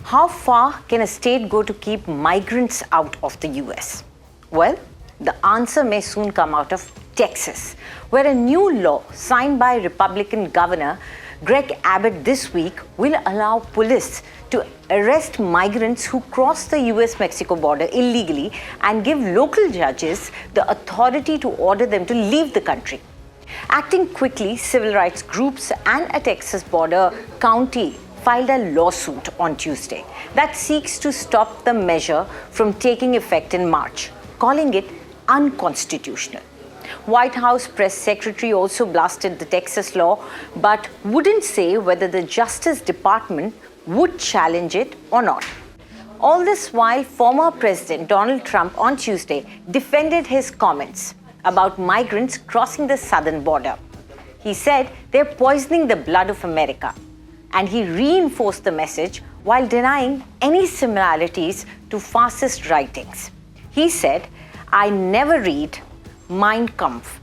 How far can a state go to keep migrants out of the US? Well, the answer may soon come out of Texas, where a new law signed by Republican Governor Greg Abbott this week will allow police to arrest migrants who cross the U.S. Mexico border illegally and give local judges the authority to order them to leave the country. Acting quickly, civil rights groups and a Texas border county filed a lawsuit on Tuesday that seeks to stop the measure from taking effect in March, calling it unconstitutional. White House press secretary also blasted the Texas law, but wouldn't say whether the Justice Department would challenge it or not. All this while, former President Donald Trump on Tuesday defended his comments about migrants crossing the southern border. He said they're poisoning the blood of America, and he reinforced the message while denying any similarities to fascist writings. He said, "I never read Mein Kampf,"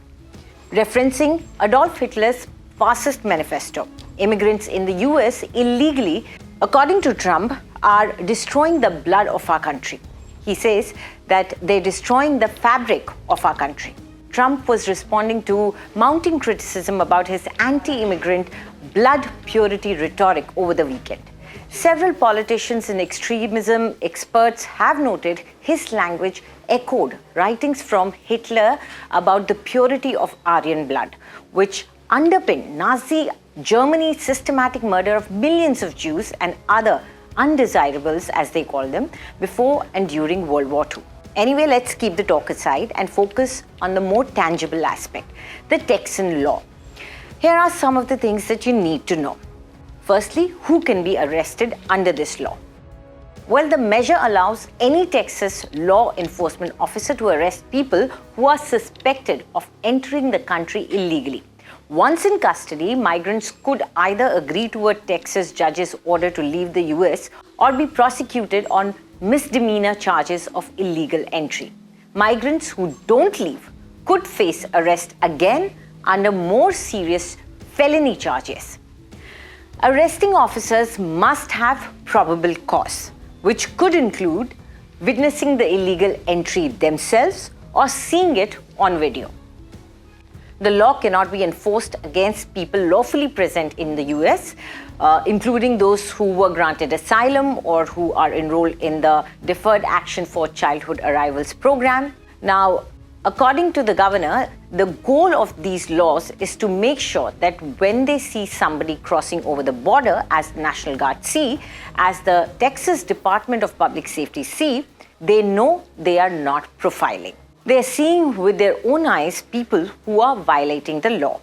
referencing Adolf Hitler's fascist manifesto. Immigrants in the US illegally, according to Trump, are destroying the blood of our country. He says that they're destroying the fabric of our country. Trump was responding to mounting criticism about his anti-immigrant blood purity rhetoric over the weekend. Several politicians and extremism experts have noted his language echoed writings from Hitler about the purity of Aryan blood, which underpinned Nazi Germany's systematic murder of millions of Jews and other undesirables, as they call them, before and during World War II. Anyway, let's keep the talk aside and focus on the more tangible aspect, the Texan law. Here are some of the things that you need to know. Firstly, who can be arrested under this law? Well, the measure allows any Texas law enforcement officer to arrest people who are suspected of entering the country illegally. Once in custody, migrants could either agree to a Texas judge's order to leave the US or be prosecuted on misdemeanor charges of illegal entry. Migrants who don't leave could face arrest again under more serious felony charges. Arresting officers must have probable cause, which could include witnessing the illegal entry themselves or seeing it on video. The law cannot be enforced against people lawfully present in the US, including those who were granted asylum or who are enrolled in the Deferred Action for Childhood Arrivals program. Now, according to the governor, the goal of these laws is to make sure that when they see somebody crossing over the border, as National Guard see, as the Texas Department of Public Safety see, they know they are not profiling. They are seeing with their own eyes people who are violating the law.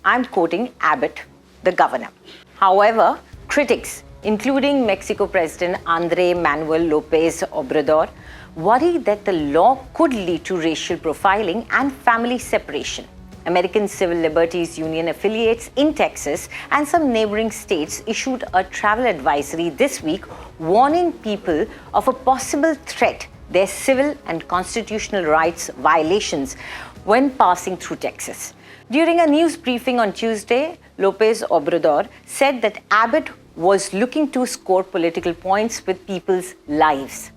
I'm quoting Abbott, the governor. However, critics, including Mexico President Andrés Manuel López Obrador, worry that the law could lead to racial profiling and family separation. American Civil Liberties Union affiliates in Texas and some neighboring states issued a travel advisory this week warning people of a possible threat, their civil and constitutional rights violations when passing through Texas. During a news briefing on Tuesday, López Obrador said that Abbott was looking to score political points with people's lives.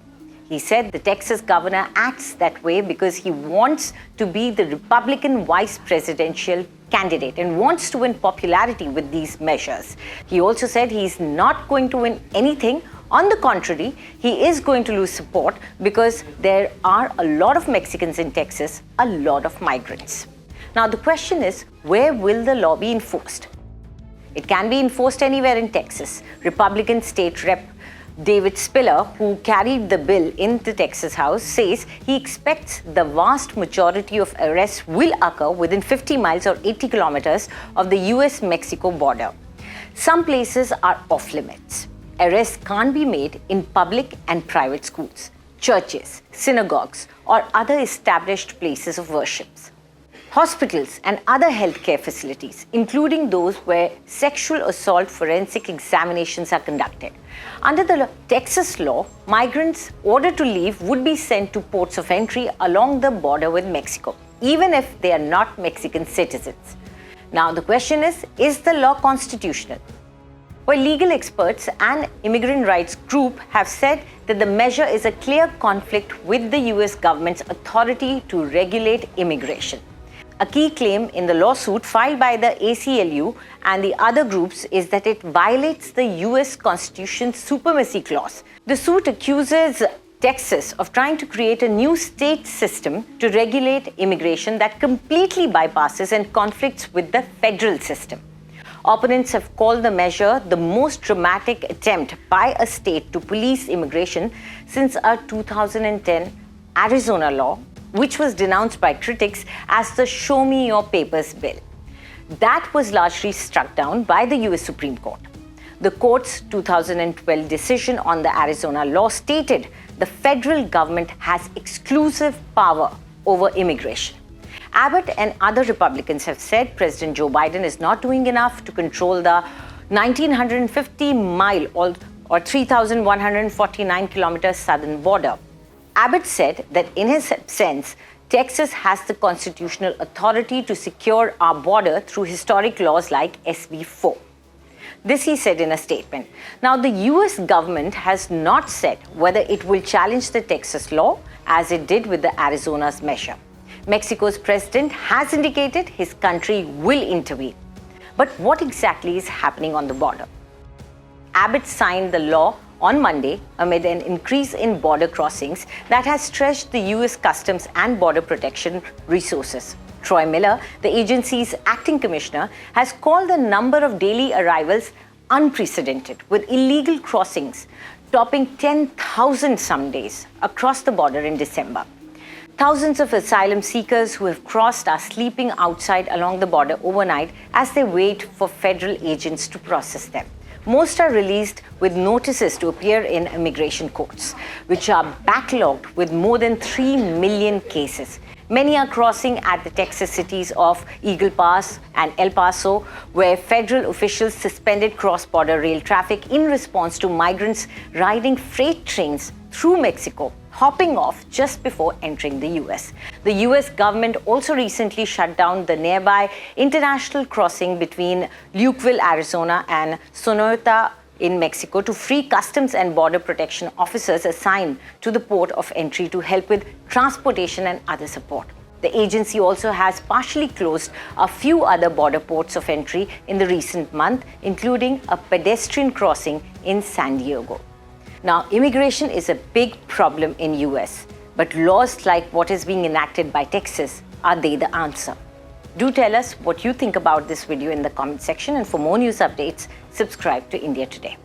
He said the Texas governor acts that way because he wants to be the Republican vice presidential candidate and wants to win popularity with these measures. He also said he's not going to win anything. On the contrary, he is going to lose support because there are a lot of Mexicans in Texas, a lot of migrants. Now, the question is, where will the law be enforced? It can be enforced anywhere in Texas. Republican State Rep David Spiller, who carried the bill in the Texas House, says he expects the vast majority of arrests will occur within 50 miles or 80 kilometers of the U.S. Mexico border. Some places are off limits. Arrests can't be made in public and private schools, churches, synagogues, or other established places of worship. Hospitals and other healthcare facilities, including those where sexual assault forensic examinations are conducted. Under the Texas law, migrants ordered to leave would be sent to ports of entry along the border with Mexico, even if they are not Mexican citizens. Now, the question is the law constitutional? But legal experts and immigrant rights group have said that the measure is a clear conflict with the US government's authority to regulate immigration. A key claim in the lawsuit filed by the ACLU and the other groups is that it violates the US Constitution's supremacy clause. The suit accuses Texas of trying to create a new state system to regulate immigration that completely bypasses and conflicts with the federal system. Opponents have called the measure the most dramatic attempt by a state to police immigration since a 2010 Arizona law, which was denounced by critics as the Show Me Your Papers bill. That was largely struck down by the US Supreme Court. The court's 2012 decision on the Arizona law stated the federal government has exclusive power over immigration. Abbott and other Republicans have said President Joe Biden is not doing enough to control the 1,950-mile or 3,149-kilometer southern border. Abbott said that in his sense, Texas has the constitutional authority to secure our border through historic laws like SB 4. This he said in a statement. Now, the US government has not said whether it will challenge the Texas law as it did with the Arizona's measure. Mexico's president has indicated his country will intervene. But what exactly is happening on the border? Abbott signed the law on Monday amid an increase in border crossings that has stretched the US Customs and Border Protection resources. Troy Miller, the agency's acting commissioner, has called the number of daily arrivals unprecedented, with illegal crossings topping 10,000 some days across the border in December. Thousands of asylum seekers who have crossed are sleeping outside along the border overnight as they wait for federal agents to process them. Most are released with notices to appear in immigration courts, which are backlogged with more than 3 million cases. Many are crossing at the Texas cities of Eagle Pass and El Paso, where federal officials suspended cross-border rail traffic in response to migrants riding freight trains through Mexico, hopping off just before entering the US. The US government also recently shut down the nearby international crossing between Lukeville, Arizona and Sonora in Mexico to free Customs and Border Protection officers assigned to the port of entry to help with transportation and other support. The agency also has partially closed a few other border ports of entry in the recent month, including a pedestrian crossing in San Diego. Now, immigration is a big problem in US, but laws like what is being enacted by Texas, are they the answer? Do tell us what you think about this video in the comment section, and for more news updates, subscribe to India Today.